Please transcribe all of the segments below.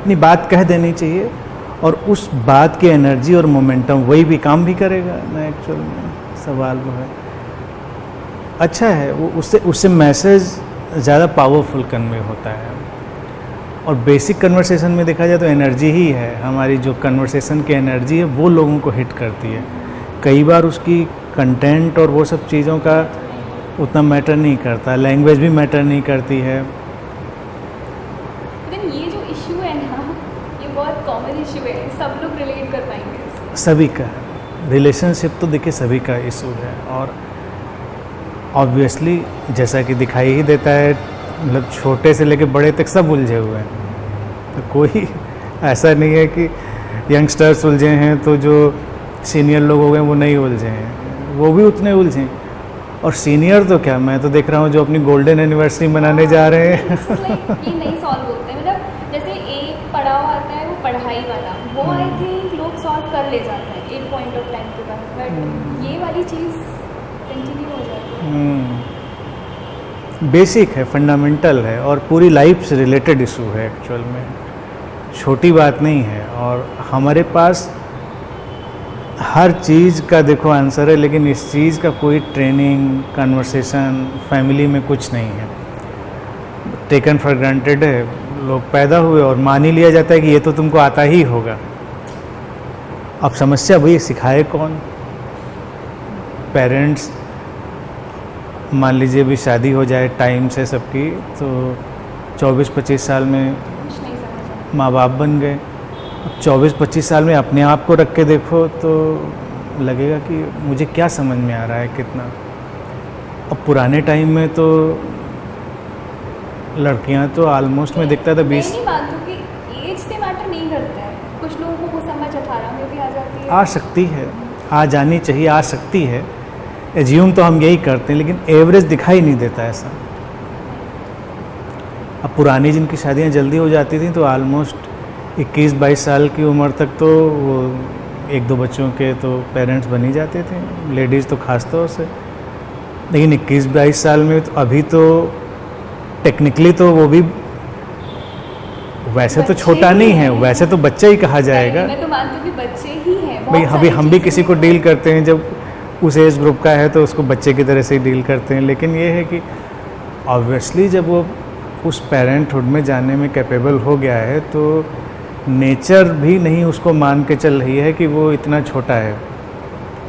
अपनी बात कह देनी चाहिए और उस बात की एनर्जी और मोमेंटम वही भी काम भी करेगा ना। एक्चुअल में सवाल वो है, अच्छा है वो, उससे मैसेज ज़्यादा पावरफुल कन्वे होता है। और बेसिक कन्वर्सेशन में देखा जाए तो एनर्जी ही है, हमारी जो कन्वर्सेशन की एनर्जी है वो लोगों को हिट करती है। कई बार उसकी कंटेंट और वो सब चीज़ों का उतना मैटर नहीं करता, लैंग्वेज भी मैटर नहीं करती है। लेकिन ये जो इशू है ना, ये बहुत कॉमन इशू है, सब लोग रिलेट कर पाएंगे। सभी का रिलेशनशिप तो देखिए सभी का इशू है, और ऑब्वियसली जैसा कि दिखाई ही देता है, मतलब छोटे से लेके बड़े तक सब उलझे हुए हैं। तो कोई ऐसा नहीं है कि यंगस्टर्स उलझे हैं तो जो सीनियर लोग हो गए वो नहीं उलझे हैं, वो भी उतने उलझे हैं। और सीनियर तो क्या, मैं तो देख रहा हूँ जो अपनी गोल्डन एनिवर्सरी मनाने जा रहे हैं। ये नहीं सॉल्व होते, मतलब जैसे एक पड़ाव आता है वो पढ़ाई वाला, वो आई थिंक लोग सॉल्व कर ले जाते हैं एक पॉइंट ऑफ टाइम के बाद, बट ये वाली चीज़ कंटिन्यू हो जाती है। बेसिक है, फंडामेंटल है, और पूरी लाइफ से रिलेटेड इशू है एक्चुअल में, छोटी बात नहीं है। और हमारे पास हर चीज़ का देखो आंसर है, लेकिन इस चीज़ का कोई ट्रेनिंग, कन्वर्सेशन, फैमिली में कुछ नहीं है। टेकन फॉर ग्रांटेड है, लोग पैदा हुए और मान ही लिया जाता है कि ये तो तुमको आता ही होगा। अब समस्या वही, सिखाए कौन? पेरेंट्स, मान लीजिए भी शादी हो जाए टाइम से सबकी, तो 24-25 साल में कुछ नहीं समझ माँ बाप बन गए। अब 24-25 साल में अपने आप को रख के देखो तो लगेगा कि मुझे क्या समझ में आ रहा है कितना। अब पुराने टाइम में तो लड़कियां तो ऑलमोस्ट में दिखता था 20। मैं नहीं मानती कि एज से मैटर नहीं करता है, कुछ लोगों को वो समझ 18 में भी आ जाती है। आ सकती है, आ जानी चाहिए, आ सकती है, एज्यूम तो हम यही करते हैं, लेकिन एवरेज दिखाई नहीं देता ऐसा। अब पुरानी जिनकी शादियां जल्दी हो जाती थी तो ऑलमोस्ट 21-22 साल की उम्र तक तो वो 1-2 बच्चों के तो पेरेंट्स बन ही जाते थे, लेडीज़ तो खास तौर से। लेकिन 21-22 साल में तो अभी तो टेक्निकली तो वो भी वैसे तो छोटा नहीं है, वैसे तो बच्चा ही कहा जाएगा। मैं तो मानती हूँ कि बच्चे ही हैं। भाई अभी हम भी किसी को डील करते हैं जब उस एज ग्रुप का है तो उसको बच्चे की तरह से ही डील करते हैं। लेकिन ये है कि ऑब्वियसली जब वो उस पेरेंटहुड में जाने में कैपेबल हो गया है तो नेचर भी नहीं उसको मान के चल रही है कि वो इतना छोटा है।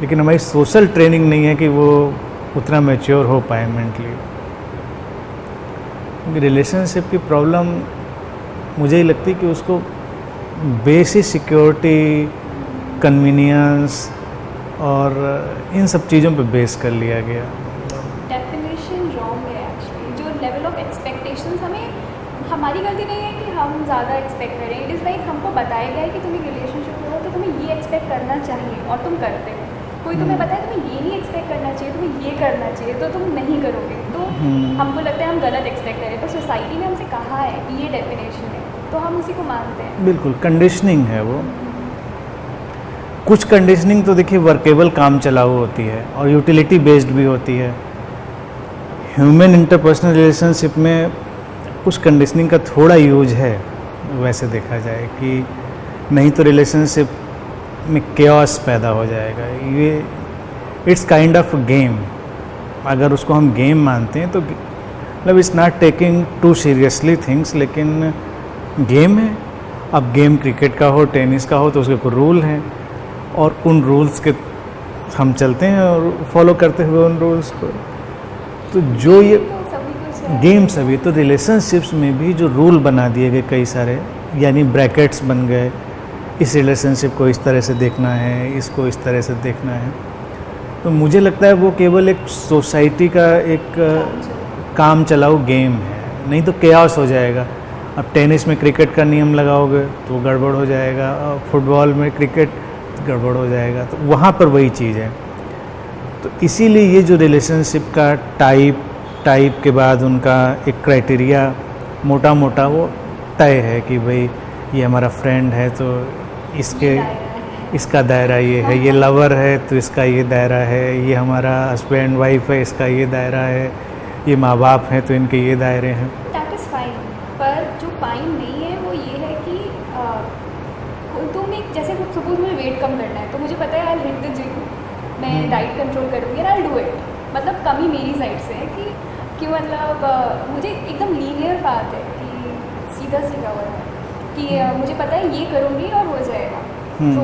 लेकिन हमारी सोशल ट्रेनिंग नहीं है कि वो उतना मैच्योर हो पाए मेंटली। रिलेशनशिप की प्रॉब्लम मुझे ही लगती है कि उसको बेसिक सिक्योरिटी, कन्वीनियंस और इन सब चीज़ों पे बेस कर लिया गया। डेफिनेशन रॉन्ग है एक्चुअली। जो लेवल ऑफ एक्सपेक्टेशंस, हमें हमारी गलती नहीं है कि हम ज़्यादा एक्सपेक्ट करें। इट इज़ लाइक हमको बताया गया है कि तुम्हें रिलेशनशिप हो तो तुम्हें ये एक्सपेक्ट करना चाहिए और तुम करते हो। कोई तुम्हें बताए तुम्हें ये नहीं एक्सपेक्ट करना चाहिए, तुम्हें ये करना चाहिए, तो तुम नहीं करोगे। तो हमको लगता है हम गलत एक्सपेक्ट करें, पर सोसाइटी ने हमसे कहा है कि ये डेफिनेशन है तो हम उसी को मानते हैं। बिल्कुल कंडीशनिंग है वो। कुछ कंडीशनिंग तो देखिए वर्केबल काम चलाऊ होती है और यूटिलिटी बेस्ड भी होती है। ह्यूमन इंटरपर्सनल रिलेशनशिप में उस कंडीशनिंग का थोड़ा यूज है वैसे देखा जाए, कि नहीं तो रिलेशनशिप में केओस पैदा हो जाएगा। ये इट्स काइंड ऑफ गेम। अगर उसको हम गेम मानते हैं तो मतलब it's not taking too seriously things, लेकिन गेम है। अब गेम क्रिकेट का हो, टेनिस का हो, तो उसके कुछ रूल हैं और उन रूल्स के हम चलते हैं और फॉलो करते हुए उन रूल्स को। तो जो ये गेम सभी, तो रिलेशनशिप्स में भी जो रूल बना दिए गए कई सारे, यानी ब्रैकेट्स बन गए, इस रिलेशनशिप को इस तरह से देखना है, इसको इस तरह से देखना है। तो मुझे लगता है वो केवल एक सोसाइटी का एक काम चलाऊ गेम है, नहीं तो केओस हो जाएगा। अब टेनिस में क्रिकेट का नियम लगाओगे तो गड़बड़ हो जाएगा, और फुटबॉल में क्रिकेट गड़बड़ हो जाएगा। तो वहाँ पर वही चीज़ है। तो इसीलिए ये जो रिलेशनशिप का टाइप के बाद उनका एक क्राइटेरिया मोटा मोटा वो तय है कि भाई ये हमारा फ्रेंड है तो इसका दायरा ये है, ये लवर है तो इसका ये दायरा है, ये हमारा हस्बैंड वाइफ है इसका ये दायरा है, ये माँ बाप हैं तो इनके ये दायरे हैं। दैट इज़ फाइन, पर जो फाइन नहीं है वो ये है कि तुम एक जैसे सपोज मुझे वेट कम करना है तो मुझे पता है आई हिट द जिम, मैं डाइट कंट्रोल करूँगी और आई डू इट। मतलब कमी मेरी साइड से है कि मतलब मुझे एकदम लीनियर पाथ है कि सीधा सीधा हो रहा है कि मुझे पता है ये करूँगी और हो जाएगा। तो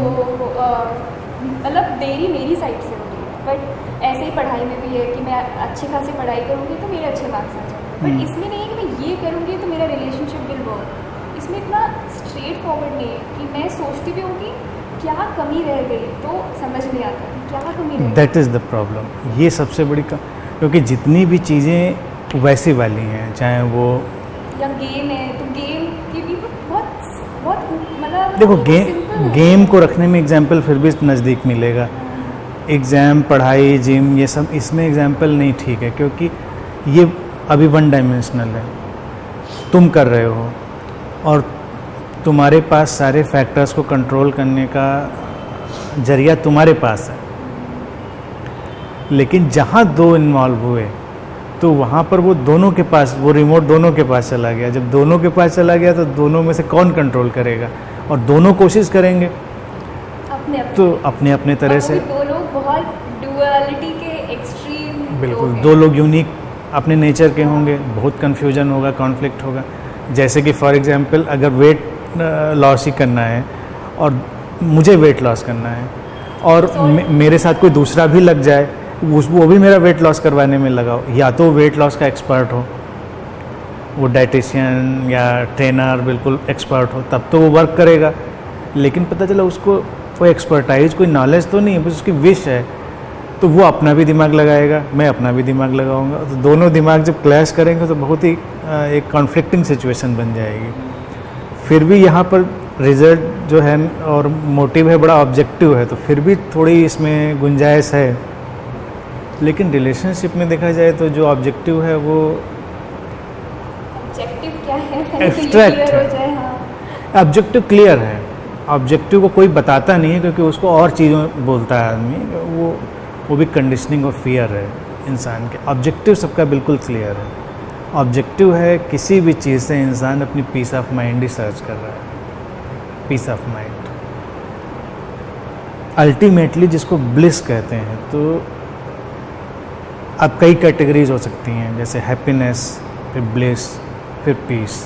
मतलब देरी मेरी साइड से हो रही है। बट ऐसे ही पढ़ाई में भी है कि मैं अच्छी खासी पढ़ाई करूँगी तो मेरे अच्छे मार्क्स आ जाएंगे। बट इसमें नहीं है कि मैं ये करूँगी तो मेरा रिलेशनशिप विल वर्क। इसमें इतना स्ट्रेट फॉरवर्ड नहीं है कि मैं सोचती भी होंगी क्या कमी रह गई तो समझ नहीं आता कि क्या कमी रह गई। That is the problem. ये सबसे बड़ी क्योंकि जितनी भी चीज़ें वैसी वाली हैं, चाहे वो या गेम है तो गेम की भी बहुत बहुत मतलब देखो simple है। गेम को रखने में एग्जाम्पल फिर भी नज़दीक मिलेगा। एग्ज़ाम, पढ़ाई, जिम, ये सब इसमें एग्जाम्पल नहीं ठीक है, क्योंकि ये अभी वन डायमेंशनल है। तुम कर रहे हो और तुम्हारे पास सारे फैक्टर्स को कंट्रोल करने का जरिया तुम्हारे पास है। लेकिन जहाँ दो इन्वॉल्व हुए तो वहाँ पर वो दोनों के पास, वो रिमोट दोनों के पास चला गया। जब दोनों के पास चला गया तो दोनों में से कौन कंट्रोल करेगा? और दोनों कोशिश करेंगे अपने तो अपने अपने तरह से। दो लोग बहुत डुअलिटी के एक्सट्रीम बिल्कुल, दो लोग यूनिक अपने नेचर के होंगे, बहुत कन्फ्यूजन होगा, कॉन्फ्लिक्ट होगा। जैसे कि फॉर एग्जांपल अगर वेट लॉस ही करना है और मुझे वेट लॉस करना है और मेरे साथ कोई दूसरा भी लग जाए, वो भी मेरा वेट लॉस करवाने में लगा हो, या तो वेट लॉस का एक्सपर्ट हो, वो डाइटिशियन या ट्रेनर बिल्कुल एक्सपर्ट हो, तब तो वो वर्क करेगा। लेकिन पता चला उसको कोई एक्सपर्टाइज, कोई नॉलेज तो नहीं है, बस उसकी विश है, तो वो अपना भी दिमाग लगाएगा, मैं अपना भी दिमाग लगाऊंगा। तो दोनों दिमाग जब क्लैश करेंगे तो बहुत ही एक कॉन्फ्लिक्टिंग सिचुएशन बन जाएगी। फिर भी यहाँ पर रिजल्ट जो है और मोटिव है बड़ा ऑब्जेक्टिव है, तो फिर भी थोड़ी इसमें गुंजाइश है। लेकिन रिलेशनशिप में देखा जाए तो जो ऑब्जेक्टिव है वो ऑब्जेक्टिव क्या है, एब्स्ट्रैक्ट है। हाँ। ऑब्जेक्टिव क्लियर है, ऑब्जेक्टिव को कोई बताता नहीं है, क्योंकि उसको और चीज़ों बोलता है आदमी, वो भी कंडीशनिंग और फियर है इंसान के। ऑब्जेक्टिव सबका बिल्कुल क्लियर है। ऑब्जेक्टिव है किसी भी चीज़ से इंसान अपनी पीस ऑफ माइंड ही सर्च कर रहा है, पीस ऑफ माइंड अल्टीमेटली जिसको ब्लिस कहते हैं। तो अब कई कैटेगरीज हो सकती हैं, जैसे हैप्पीनेस, फिर ब्लिस, फिर पीस।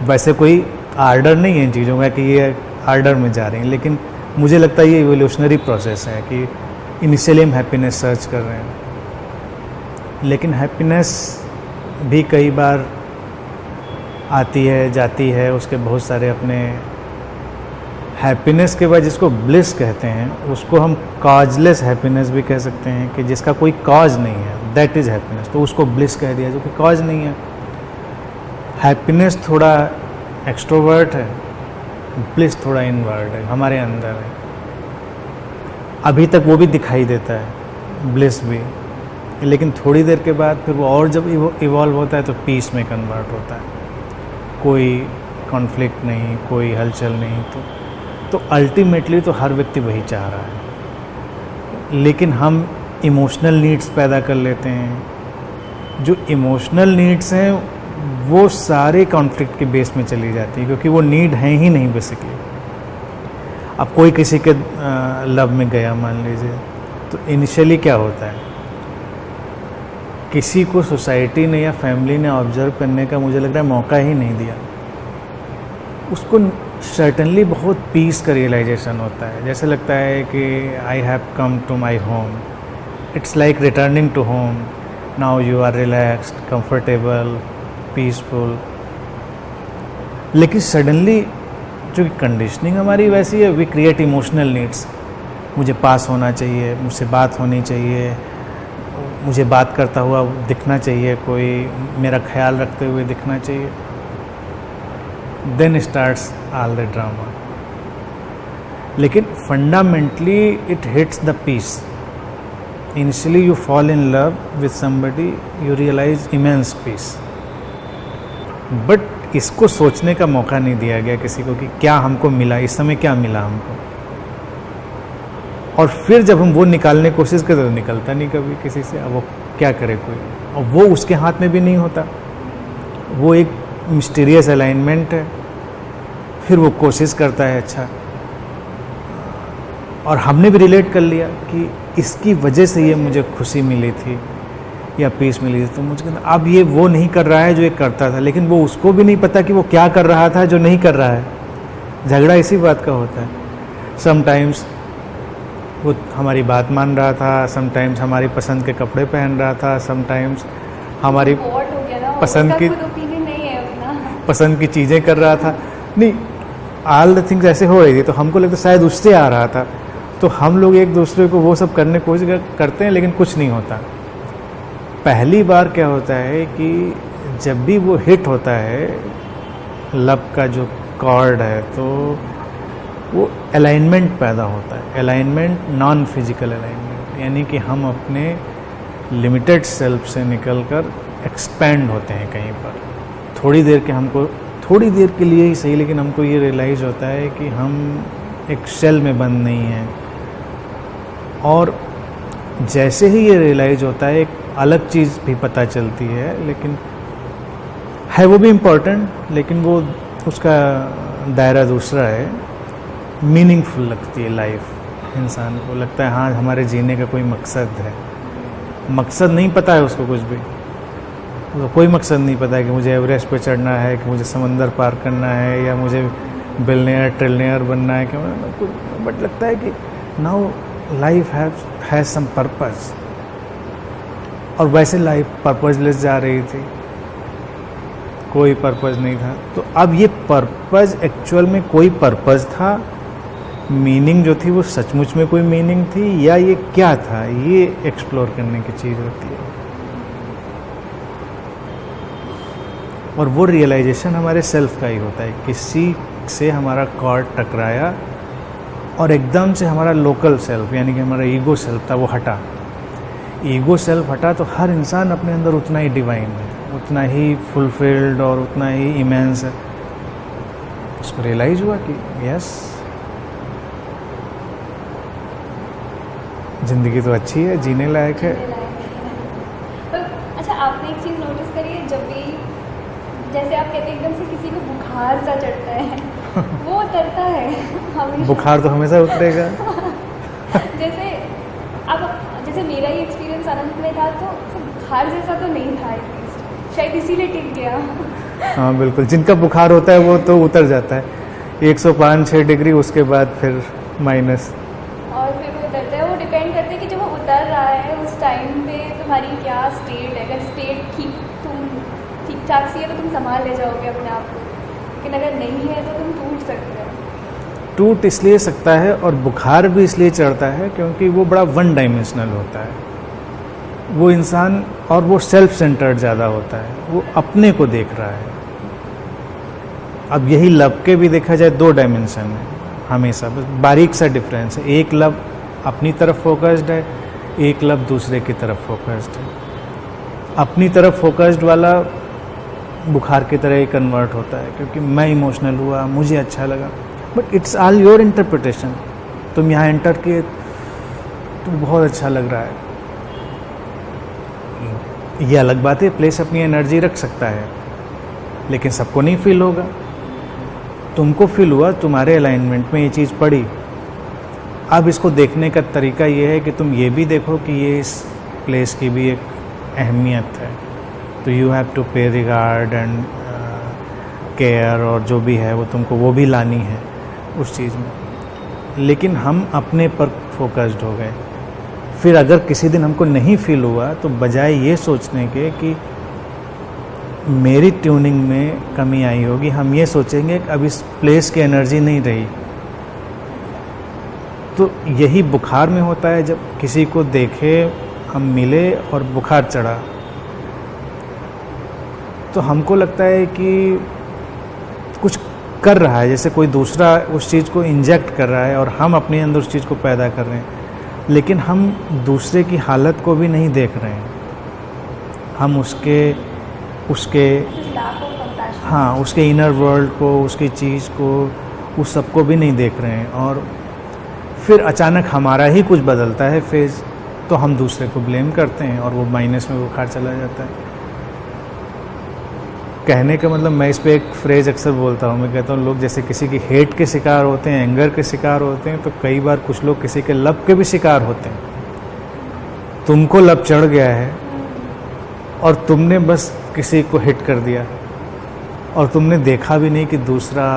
वैसे कोई आर्डर नहीं है इन चीज़ों का कि ये आर्डर में जा रही हैं, लेकिन मुझे लगता है ये इवोल्यूशनरी प्रोसेस है कि इनिशियली हम हैप्पीनेस सर्च कर रहे हैं, लेकिन हैप्पीनेस भी कई बार आती है जाती है, उसके बहुत सारे अपने। हैप्पीनेस के बाद जिसको ब्लिस कहते हैं उसको हम कॉजलेस हैप्पीनेस भी कह सकते हैं, कि जिसका कोई कॉज नहीं है, दैट इज़ हैप्पीनेस, तो उसको ब्लिस कह दिया जो कि कॉज नहीं है। हैप्पीनेस थोड़ा एक्सट्रोवर्ट है, ब्लिस थोड़ा इनवर्ट है, हमारे अंदर है। अभी तक वो भी दिखाई देता है, ब्लिस भी, लेकिन थोड़ी देर के बाद फिर वो और जब इवॉल्व होता है तो पीस में कन्वर्ट होता है। कोई कॉन्फ्लिक्ट नहीं, कोई हलचल नहीं, तो अल्टीमेटली तो हर व्यक्ति वही चाह रहा है। लेकिन हम इमोशनल नीड्स पैदा कर लेते हैं। जो इमोशनल नीड्स हैं वो सारे कॉन्फ्लिक्ट के बेस में चली जाती है, क्योंकि वो नीड हैं ही नहीं बेसिकली। अब कोई किसी के लव में गया मान लीजिए, तो इनिशियली क्या होता है, किसी को सोसाइटी ने या फैमिली ने ऑब्जर्व करने का मुझे लग रहा है मौका ही नहीं दिया। उसको सर्टनली बहुत पीस का रियलाइजेशन होता है, जैसे लगता है कि I have come to my home, it's like returning to home, now you are relaxed, comfortable, peaceful. लेकिन सडनली जो कंडीशनिंग हमारी वैसी है, वी क्रिएट इमोशनल नीड्स। मुझे पास होना चाहिए, मुझसे बात होनी चाहिए, मुझे बात करता हुआ दिखना चाहिए, कोई मेरा ख्याल रखते हुए दिखना चाहिए। Then starts all the drama. लेकिन fundamentally it hits the peace. Initially you fall in love with somebody, you realise immense peace, but इसको सोचने का मौका नहीं दिया गया किसी को कि क्या हमको मिला, इस समय क्या मिला हमको। और फिर जब हम वो निकालने की कोशिश करते तो निकलता नहीं कभी किसी से। अब वो क्या करे कोई, और वो उसके हाथ में भी नहीं होता, वो एक मिस्टीरियस अलाइनमेंट है। फिर वो कोशिश करता है, अच्छा और हमने भी रिलेट कर लिया कि इसकी वजह से ये मुझे खुशी मिली थी या पीस मिली थी। तो मुझे कहना अब ये वो नहीं कर रहा है जो ये करता था, लेकिन वो उसको भी नहीं पता कि वो क्या कर रहा था जो नहीं कर रहा है। झगड़ा इसी बात का होता है। समटाइम्स वो हमारी बात मान रहा था, समटाइम्स हमारी पसंद के कपड़े पहन रहा था, समटाइम्स हमारी Bored हो गया ना, पसंद उसका की खुद ओपिनियन नहीं है अपना। पसंद की चीज़ें कर रहा था। नहीं, ऑल द थिंग्स ऐसे हो रही थी, तो हमको लगता शायद उससे आ रहा था। तो हम लोग एक दूसरे को वो सब करने की कोशिश करते हैं, लेकिन कुछ नहीं होता। पहली बार क्या होता है कि जब भी वो हिट होता है लव का जो कॉर्ड है, तो वो अलाइनमेंट पैदा होता है। अलाइनमेंट, नॉन फिजिकल अलाइनमेंट, यानी कि हम अपने लिमिटेड सेल्फ से निकलकर एक्सपैंड होते हैं कहीं पर। थोड़ी देर के लिए ही सही, लेकिन हमको ये रियलाइज़ होता है कि हम एक शेल में बंद नहीं हैं। और जैसे ही ये रियलाइज़ होता है, एक अलग चीज़ भी पता चलती है, लेकिन है वो भी इम्पोर्टेंट, लेकिन वो उसका दायरा दूसरा है। मीनिंगफुल लगती है लाइफ। इंसान को लगता है हाँ हमारे जीने का कोई मकसद है। मकसद नहीं पता है उसको कुछ भी, तो कोई मकसद नहीं पता है कि मुझे एवरेस्ट पे चढ़ना है, कि मुझे समंदर पार करना है, या मुझे बिलियनियर ट्रिलियनियर बनना है, कि बट लगता है कि now life has some purpose. और वैसे लाइफ पर्पसलेस जा रही थी, कोई पर्पस नहीं था। तो अब ये पर्पस एक्चुअल में कोई पर्पस था, मीनिंग जो थी वो सचमुच में कोई मीनिंग थी, या ये क्या था, ये एक्सप्लोर करने की चीज़ होती है। और वो रियलाइजेशन हमारे सेल्फ का ही होता है। किसी से हमारा कॉर्ड टकराया और एकदम से हमारा लोकल सेल्फ, यानी कि हमारा ईगो सेल्फ था, वो हटा। ईगो सेल्फ हटा तो हर इंसान अपने अंदर उतना ही डिवाइन है, उतना ही फुलफिल्ड और उतना ही इमेंस है। उसको रियलाइज हुआ कि यस, ज़िंदगी तो अच्छी है, जीने लायक है। अच्छा, आपने एक चीज़ नोटिस करी है, जब भी जैसे आप कहते हैं एकदम से किसी को बुखार सा चढ़ता है वो उतरता है हमेशा। बुखार तो हमेशा उतरेगा। जैसे अब जैसे मेरा ही एक्सपीरियंस अनंत में था, तो बुखार जैसा तो नहीं था, एटलीस्ट शायद इसीलिए टिक गया। हाँ बिल्कुल, जिनका बुखार होता है वो तो उतर जाता है 105-6 डिग्री, उसके बाद फिर माइनस। और फिर वो उतरता है। वो डिपेंड करता है कि जब वो उतर रहा है उस टाइम पे तुम्हारी क्या स्टेट है। अगर स्टेट ठीक ठाक सी है तो तुम संभाल ले जाओगे अपने आप को, लेकिन अगर नहीं है तो तुम टूट सकते हो। टूट इसलिए सकता है और बुखार भी इसलिए चढ़ता है क्योंकि वो बड़ा वन डायमेंशनल होता है। वो इंसान, और वो सेल्फ सेंटर्ड ज़्यादा होता है, वो अपने को देख रहा है। अब यही लव के भी देखा जाए 2 डायमेंशन है हमेशा, बस बारीक सा डिफरेंस है। एक लव अपनी तरफ फोकस्ड है, एक लव दूसरे की तरफ फोकस्ड है। अपनी तरफ फोकस्ड वाला बुखार की तरह ही कन्वर्ट होता है, क्योंकि मैं इमोशनल हुआ, मुझे अच्छा लगा, but it's all your interpretation. तुम यहाँ एंटर किए तो बहुत अच्छा लग रहा है, ये अलग बात है। प्लेस अपनी एनर्जी रख सकता है, लेकिन सबको नहीं फील होगा। तुमको फील हुआ, तुम्हारे अलाइनमेंट में ये चीज़ पड़ी। अब इसको देखने का तरीका ये है कि तुम ये भी देखो कि ये इस प्लेस की भी एक अहमियत है। तो यू हैव टू पे रिगार्ड एंड केयर, और जो भी है वो तुमको वो भी लानी है उस चीज़ में। लेकिन हम अपने पर फोकस्ड हो गए। फिर अगर किसी दिन हमको नहीं फील हुआ, तो बजाय ये सोचने के कि मेरी ट्यूनिंग में कमी आई होगी, हम ये सोचेंगे कि अब इस प्लेस की एनर्जी नहीं रही। तो यही बुखार में होता है, जब किसी को देखे, हम मिले और बुखार चढ़ा, तो हमको लगता है कि कुछ कर रहा है, जैसे कोई दूसरा उस चीज़ को इंजेक्ट कर रहा है और हम अपने अंदर उस चीज़ को पैदा कर रहे हैं। लेकिन हम दूसरे की हालत को भी नहीं देख रहे हैं, हम उसके हाँ, उसके इनर वर्ल्ड को, उसकी चीज़ को, उस सब को भी नहीं देख रहे हैं। और फिर अचानक हमारा ही कुछ बदलता है फेज़, तो हम दूसरे को ब्लेम करते हैं और वो माइनस में बुखार चला जाता है। कहने का मतलब मैं इस पे एक फ्रेज अक्सर बोलता हूँ, मैं कहता हूँ लोग जैसे किसी की हेट के शिकार होते हैं, एंगर के शिकार होते हैं, तो कई बार कुछ लोग किसी के लब के भी शिकार होते हैं। तुमको लब चढ़ गया है और तुमने बस किसी को हिट कर दिया और तुमने देखा भी नहीं कि दूसरा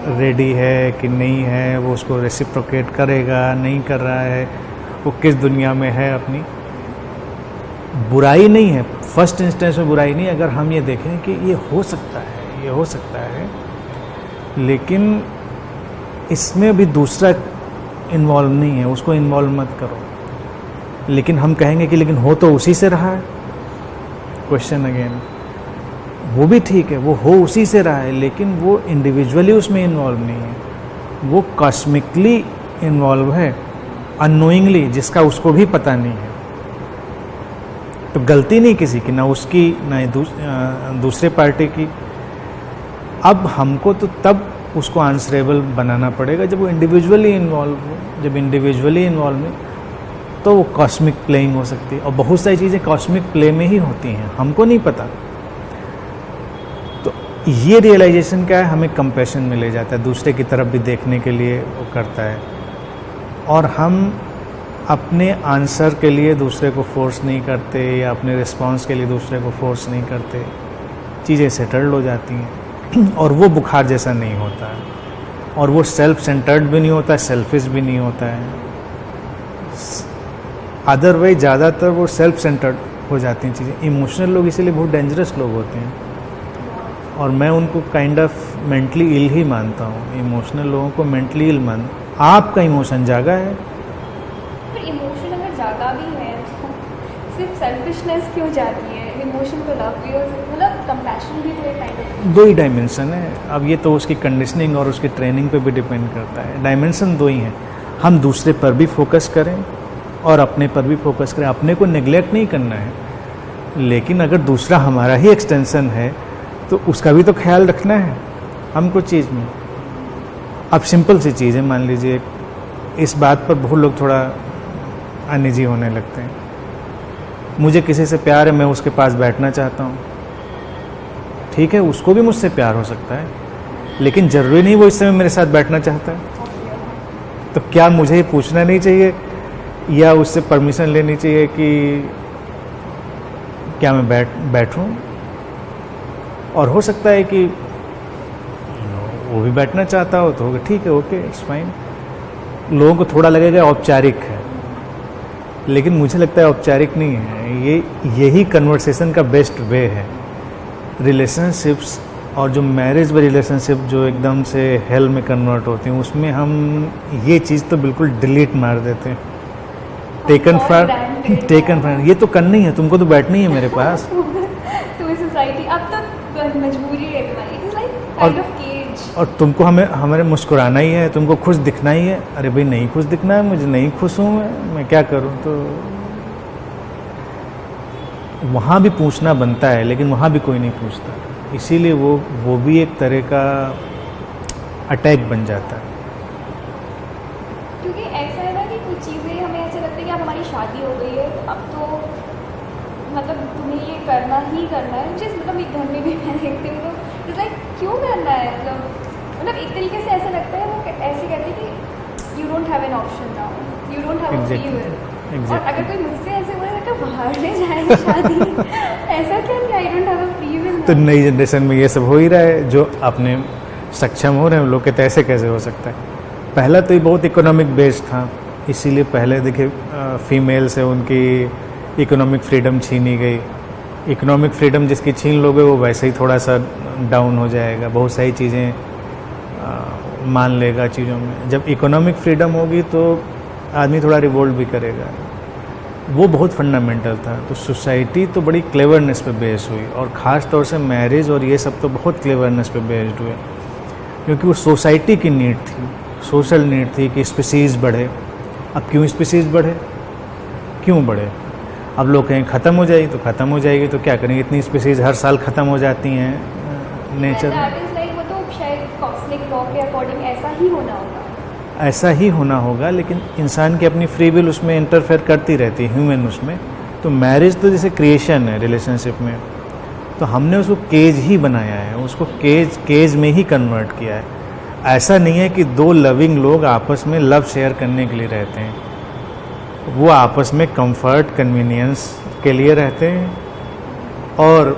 रेडी है कि नहीं है, वो उसको रेसिप्रोकेट करेगा नहीं कर रहा है, वो किस दुनिया में है अपनी। बुराई नहीं है, फर्स्ट इंस्टेंस में बुराई नहीं, अगर हम ये देखें कि ये हो सकता है, ये हो सकता है, लेकिन इसमें भी दूसरा इन्वॉल्व नहीं है, उसको इन्वॉल्व मत करो। लेकिन हम कहेंगे कि लेकिन हो तो उसी से रहा है। क्वेश्चन अगेन, वो भी ठीक है, वो हो उसी से रहा है, लेकिन वो इंडिविजुअली उसमें इन्वॉल्व नहीं है, वो कॉस्मिकली इन्वॉल्व है अननोइंगली, जिसका उसको भी पता नहीं है। तो गलती नहीं किसी की, ना उसकी ना दूसरे पार्टी की। अब हमको तो तब उसको आंसरेबल बनाना पड़ेगा जब वो इंडिविजुअली इन्वॉल्व हो। जब इंडिविजुअली इन्वॉल्व हो तो वो कॉस्मिक प्लेइंग हो सकती है, और बहुत सारी चीज़ें कॉस्मिक प्ले में ही होती हैं, हमको नहीं पता। तो ये रियलाइजेशन क्या है, हमें कंपैशन में ले जाता है, दूसरे की तरफ भी देखने के लिए वो करता है, और हम अपने आंसर के लिए दूसरे को फोर्स नहीं करते या अपने रिस्पांस के लिए दूसरे को फोर्स नहीं करते, चीज़ें सेटल्ड हो जाती हैं और वो बुखार जैसा नहीं होता है, और वो सेल्फ सेंटर्ड भी नहीं होता है, सेल्फिश भी नहीं होता है। अदरवाइज ज़्यादातर वो सेल्फ सेंटर्ड हो जाती हैं चीज़ें। इमोशनल लोग इसीलिए बहुत डेंजरस लोग होते हैं, और मैं उनको काइंड ऑफ मेंटली इल ही मानता हूँ। इमोशनल लोगों को मेंटली इल मान, आपका इमोशन जागा है, फिर इमोशन अगर जागा भी है तो सिर्फ सेल्फिशनेस क्यों जाती है? इमोशन तो लव भी हो सकता, मतलब कंपैशन भी तो एक काइंड ऑफ, दो ही डायमेंशन है। अब ये तो उसकी कंडीशनिंग और उसकी ट्रेनिंग पे भी डिपेंड करता है। डायमेंशन दो ही हैं, हम दूसरे पर भी फोकस करें और अपने पर भी फोकस करें। अपने को नेग्लेक्ट नहीं करना है, लेकिन अगर दूसरा हमारा ही एक्सटेंशन है तो उसका भी तो ख्याल रखना है हमको चीज़ में। अब सिंपल सी चीज़ है, मान लीजिए इस बात पर बहुत लोग थोड़ा अनइजी होने लगते हैं। मुझे किसी से प्यार है, मैं उसके पास बैठना चाहता हूँ, ठीक है, उसको भी मुझसे प्यार हो सकता है, लेकिन ज़रूरी नहीं वो इस समय मेरे साथ बैठना चाहता है। तो क्या मुझे ये पूछना नहीं चाहिए या उससे परमिशन लेनी चाहिए कि क्या मैं बैठूं? और हो सकता है कि वो भी बैठना चाहता हो, तो होगा ठीक है, ओके, इट्स फाइन। लोगों को थोड़ा लगेगा औपचारिक है, लेकिन मुझे लगता है औपचारिक नहीं है, यही कन्वर्सेशन का बेस्ट वे है। रिलेशनशिप्स और जो मैरिज में रिलेशनशिप जो एकदम से हेल में कन्वर्ट होती हैं, उसमें हम ये चीज़ तो बिल्कुल डिलीट मार देते हैं। टेकन फॉर ये तो करनी है, तुमको तो बैठनी है मेरे पास। तो सोसाइटी अब तो मजबूरी है तुम्हारी, it's like kind of cage. और तुमको हमारे मुस्कुराना ही है, तुमको खुश दिखना ही है। अरे भाई नहीं खुश दिखना है, मुझे नहीं खुश हूँ मैं क्या करूँ? तो वहाँ भी पूछना बनता है, लेकिन वहाँ भी कोई नहीं पूछता, इसीलिए वो भी एक तरह का अटैक बन जाता है। क्योंकि ऐसा है ना कि कुछ चीज़ें हमें ऐसे लगता है कि अब हमारी शादी हो गई है, अब तो मतलब तुम्हें ये करना ही करना है। जिस मतलब एक घर में भी मैं देखती हूँ तो इट्स लाइक क्यों करना है, मतलब एक तरीके से ऐसा लगता है, वो ऐसे कहते हैं कि you don't have an option now, you don't have a free will. और अगर कोई मुझसे ऐसे बोले तो बाहर ले जाए शादी ऐसा क्या कि I don't have a free will? तो नई जनरेशन में ये सब हो ही रहा है, जो अपने सक्षम हो रहे हैं लोग कहते ऐसे कैसे हो सकता है। पहला तो ये बहुत इकोनॉमिक बेस्ड था, इसीलिए पहले देखिए फीमेल से उनकी इकोनॉमिक फ्रीडम छीनी गई। इकोनॉमिक फ्रीडम जिसकी छीन लोगे वो वैसे ही थोड़ा सा डाउन हो जाएगा, बहुत सारी चीज़ें मान लेगा चीज़ों में। जब इकोनॉमिक फ्रीडम होगी तो आदमी थोड़ा रिवोल्ट भी करेगा, वो बहुत फंडामेंटल था। तो सोसाइटी तो बड़ी क्लेवरनेस पे बेस्ड हुई, और ख़ास तौर से मैरिज और ये सब तो बहुत क्लेवरनेस पे बेस्ड हुए, क्योंकि वो सोसाइटी की नीड थी, सोशल नीड थी कि स्पीसीज़ बढ़े। अब क्यों स्पीसीज़ बढ़े, क्यों बढ़े? अब लोग कहें ख़त्म हो जाएगी, तो ख़त्म हो जाएगी तो क्या करेंगे? इतनी स्पीसीज़ हर साल ख़त्म हो जाती हैं नेचर में। वो तो शायद कॉस्मिक लॉ के अकॉर्डिंग ऐसा ही होना होगा, ऐसा ही होना होगा, लेकिन इंसान की अपनी फ्री विल उसमें इंटरफेयर करती रहती है, ह्यूमन उसमें। तो मैरिज तो जैसे क्रिएशन है रिलेशनशिप में, तो हमने उसको केज ही बनाया है, उसको केज में ही कन्वर्ट किया है। ऐसा नहीं है कि दो लविंग लोग आपस में लव शेयर करने के लिए रहते हैं, वो आपस में कंफर्ट कन्वीनियंस के लिए रहते हैं और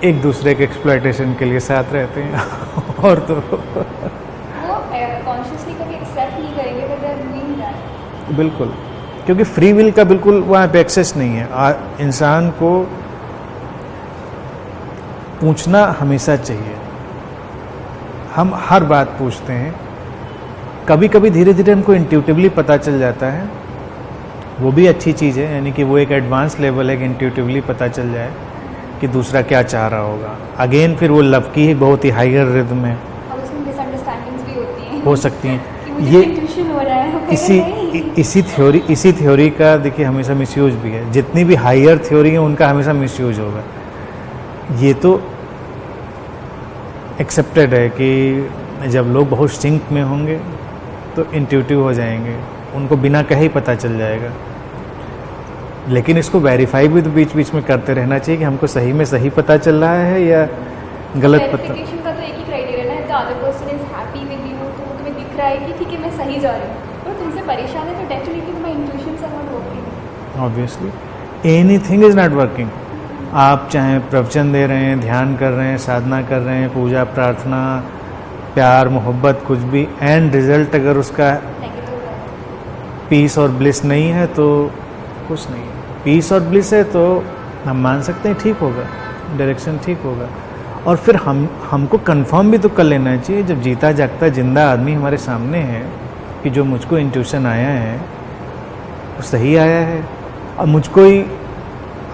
एक दूसरे के एक्सप्लॉयटेशन के लिए साथ रहते हैं और तो वो कॉन्शियसली कभी एक्सेप्ट नहीं करेंगे but they are doing that. बिल्कुल, क्योंकि फ्री विल का बिल्कुल वहाँ पे एक्सेस नहीं है। इंसान को पूछना हमेशा चाहिए, हम हर बात पूछते हैं, कभी कभी धीरे धीरे हमको इंट्यूटिवली पता चल जाता है, वो भी अच्छी चीज़ है, यानी कि वो एक एडवांस लेवल है कि इंट्यूटिवली पता चल जाए कि दूसरा क्या चाह रहा होगा। अगेन फिर वो लव की ही बहुत ही हायर रिदम है, और उसमें मिसअंडरस्टैंडिंग्स भी होती हैं, हो सकती हैं। कि मुझे ये कंफ्यूजन हो रहा है, वो कह इसी रहे हैं, इसी थ्योरी का देखिए हमेशा मिसयूज भी है। जितनी भी हायर थ्योरी है उनका हमेशा मिसयूज होगा। ये तो एक्सेप्टेड है कि जब लोग बहुत सिंक में होंगे तो इंट्यूटिव हो जाएंगे, उनको बिना कहे ही पता चल जाएगा। लेकिन इसको वेरीफाई भी तो बीच बीच में करते रहना चाहिए कि हमको सही में सही पता चल रहा है या गलत पता। वेरिफिकेशन का तो एक ही क्राइटेरिया है, the other person is happy with you, तो तुम्हें दिख रहा है कि ठीक है मैं सही जा रही हूँ, और तुमसे परेशान है तो डेफिनेटली तुम्हारी intuitions are not working. Obviously anything is not working. आप चाहे प्रवचन दे रहे हैं, ध्यान कर रहे हैं, साधना कर रहे हैं, पूजा प्रार्थना, प्यार मोहब्बत, कुछ भी, एंड रिजल्ट अगर उसका नेगेटिव है, पीस और ब्लिस नहीं है तो कुछ नहीं है। पीस और ब्लिस है तो हम मान सकते हैं ठीक होगा, डायरेक्शन ठीक होगा। और फिर हमको कंफर्म भी तो कर लेना चाहिए, जब जीता जागता जिंदा आदमी हमारे सामने है, कि जो मुझको इंट्यूशन आया है वो सही आया है। और मुझको ही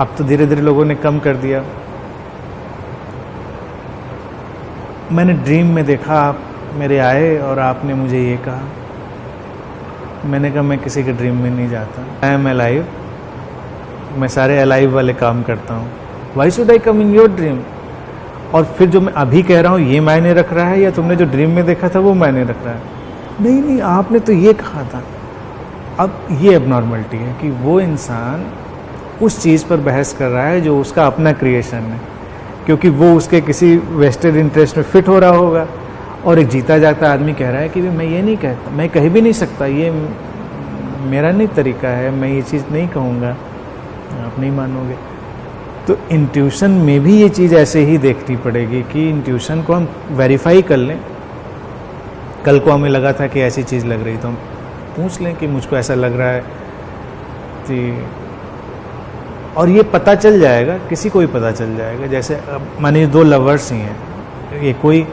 अब तो धीरे धीरे लोगों ने कम कर दिया। मैंने ड्रीम में देखा आप मेरे आए और आपने मुझे ये कहा, मैंने कहा मैं किसी के ड्रीम में नहीं जाता, आई एम अलाइव, मैं सारे अलाइव वाले काम करता हूँ, why should I come in your dream. और फिर जो मैं अभी कह रहा हूँ ये मायने रख रहा है या तुमने जो ड्रीम में देखा था वो मायने रख रहा है? नहीं नहीं, आपने तो ये कहा था। अब ये एबनॉर्मलिटी है कि वो इंसान उस चीज़ पर बहस कर रहा है जो उसका अपना क्रिएशन है, क्योंकि वो उसके किसी वेस्टेड इंटरेस्ट में फिट हो रहा होगा। और एक जीता जाता आदमी कह रहा है कि मैं ये नहीं कहता, मैं कह भी नहीं सकता, ये मेरा नहीं तरीका है, मैं ये चीज़ नहीं कहूँगा, आप नहीं मानोगे। तो इंट्यूशन में भी ये चीज़ ऐसे ही देखनी पड़ेगी कि इंट्यूशन को हम वेरीफाई कर लें। कल को हमें लगा था कि ऐसी चीज़ लग रही, तो हम पूछ लें कि मुझको ऐसा लग रहा है, तो और ये पता चल जाएगा, किसी को भी पता चल जाएगा। जैसे अब मानिए दो लवर्स ही हैं, ये कोई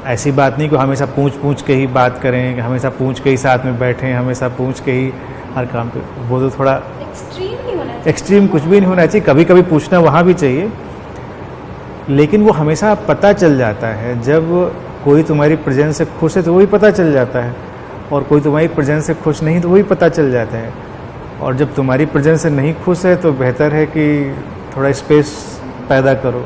ऐसी बात नहीं कि हमेशा पूछ के ही बात करें, कि हमेशा पूछ के ही साथ में बैठें, हमेशा पूछ के ही हर काम पे, वो तो थोड़ा एक्सट्रीम नहीं होना चाहिए, एक्सट्रीम कुछ भी नहीं होना चाहिए। कभी कभी पूछना वहाँ भी चाहिए, लेकिन वो हमेशा पता चल जाता है। जब कोई तुम्हारी प्रेजेंस से खुश है तो वही पता चल जाता है, और कोई तुम्हारी प्रेजेंस से खुश नहीं तो वही पता चल जाता है। और जब तुम्हारी प्रेजेंस से नहीं खुश है तो बेहतर है कि थोड़ा स्पेस पैदा करो।